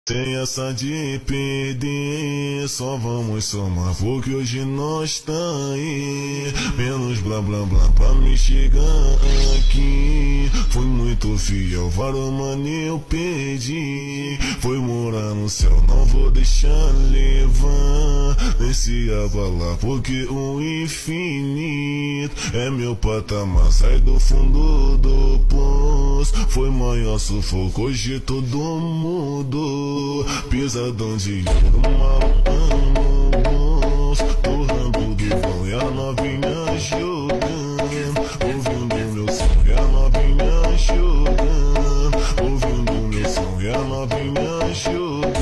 Sem essa de perder, só vamos somar, porque hoje nós tá aí. Menos blá blá blá pra me chegar aqui. Fui muito fiel, vários mano eu perdi. Foi morar no céu, não vou deixar levar. Nem se abalar, porque o infinito é meu patamar. Sai do fundo do poço, foi maior sufoco, hoje todo mundo. Pisadão de ouro, malão no bolso, torrando do vão e a novinha jogando. Ouvindo meu som e a novinha jogando. Ouvindo meu som e a novinha jogando.